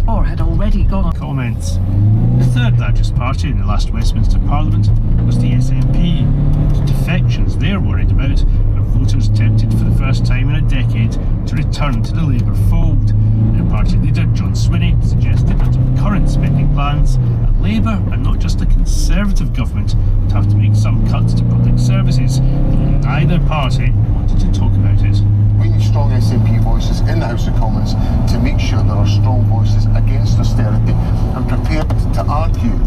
or had already gone on. Comments. The third largest party in the last Westminster Parliament was the SNP. The defections they're worried about are voters tempted for the first time in a decade to return to the Labour fold. Their party leader, John Swinney, suggested that on current spending plans, a Labour and not just a Conservative government would have to make some cuts to public services, though neither party wanted to talk about it. We need strong SNP voices in the House of Commons to make sure there are strong voices against austerity and prepared to argue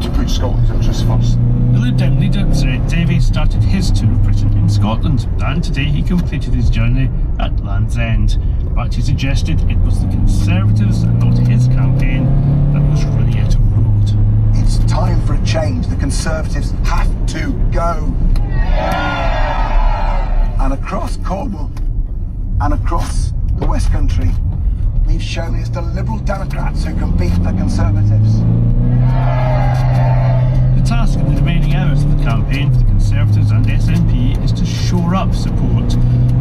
to put Scotland's interests first. The Lib Dem leader, Sir Ed Davey, started his tour of Britain in Scotland, and today he completed his journey at Land's End. But he suggested it was the Conservatives and not his campaign that was really out of road. It's time for a change. The Conservatives have to go. And across Cornwall and across the West Country, we've shown it's the Liberal Democrats who can beat the Conservatives. The task in the remaining hours of the campaign for the Conservatives and SNP is to shore up support.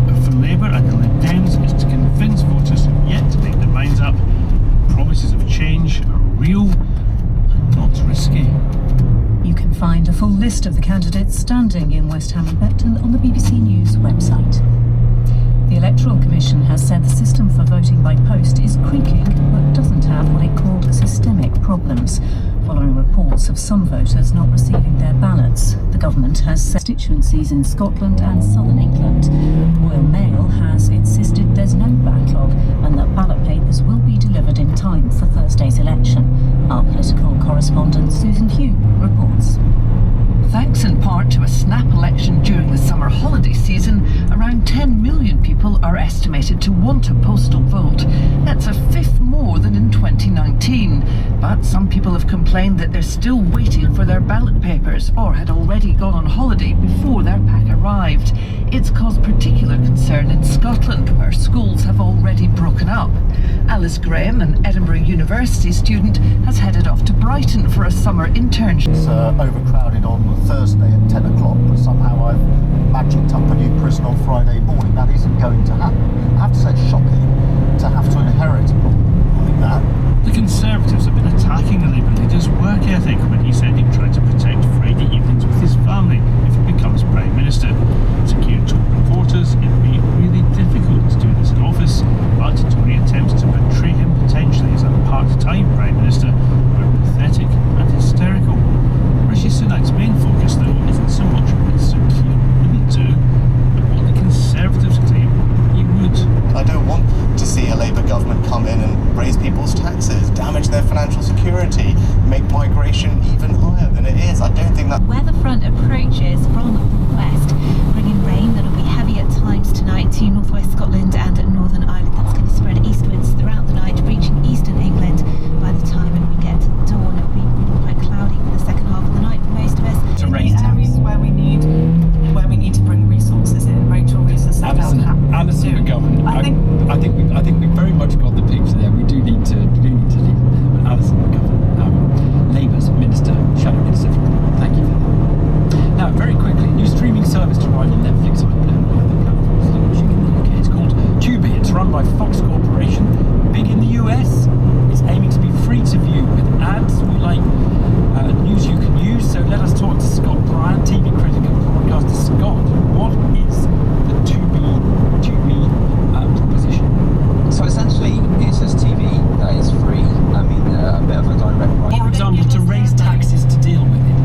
But for Labour and the Lib Dems is to convince voters who have yet to make their minds up that promises of change are real and not risky. You can find a full list of the candidates standing in West Ham and Beckton on the BBC News website. The Electoral Commission has said the system for voting by post is creaking, but doesn't have what it called systemic problems, following reports of some voters not receiving their ballots. The government has set constituencies in Scotland and southern England. Royal Mail has insisted there's no backlog and that ballot papers will be delivered in time for Thursday's election. Our political correspondent Susan Hugh reports. Thanks in part to a snap election during the summer holiday season, around 10 million people are estimated to want a postal vote. That's a fifth more than in 2019. But some people have complained that they're still waiting for their ballot papers or had already gone on holiday before their pack arrived. It's caused particular concern in Scotland, where schools have already broken up. Alice Graham, an Edinburgh University student, has headed off to Brighton for a summer internship. It's overcrowded on Thursday at 10 o'clock, but somehow I've magicked up a new prison on Friday morning. That isn't going to happen. I have to say it's shocking to have to inherit a problem like that. The Conservatives have been attacking the Labour leader's work ethic when he said he'd try to protect Friday evenings with his family if he becomes Prime Minister. Sakir told reporters it would be really difficult to do this in office, but Tory attempts to portray him potentially as a part-time Prime Minister were pathetic and hysterical. Rishi Sunak's main focus, though, isn't so much what Sakir wouldn't do, but what the Conservatives claim he would. I don't want to see a Labour government come in and raise people's taxes, damage their financial security, make migration even higher than it is. I don't think that... Weather front approaches from the west, bringing rain that'll be heavy at times tonight to northwest Scotland and Northern Ireland. That's going to spread eastwards throughout the night, reaching eastern England. By the time we get to dawn, it'll be really quite cloudy for the second half of the night for most of us. To raise areas where we need to bring resources in. Rachel Reeser said Alison McGovern. I think we very much got the picture there. We do need to leave it there. But Alison McGovern, Labour's Minister, Shadow Minister. Thank you for that. Now, very quickly, new streaming service to rival Netflix on one of the platforms launching in the UK. It's called Tubi. It's run by Fox Corporation. Big in the US. It's aiming to be free to view with ads. We like news you can use. So let us talk to Scott Bryan, TV critic and broadcaster. Scott, what is the Tubi proposition? So essentially, it's just TV that is free. I mean, a bit of a direct right. For example, to raise taxes to deal with it.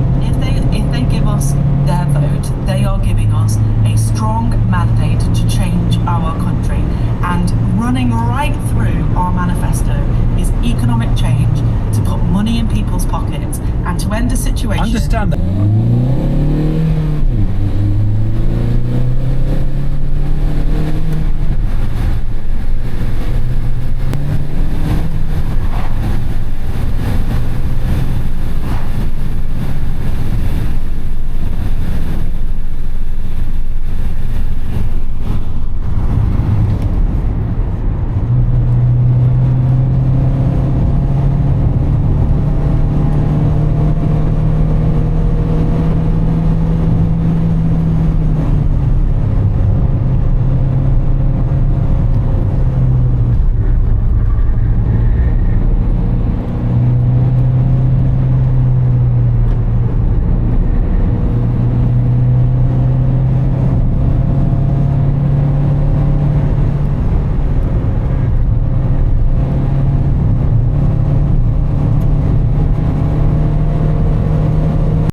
If they give us their vote, they are giving us a strong mandate to change our country. And running right through our manifesto is economic change, to put money in people's pockets and to end a situation. Understand that.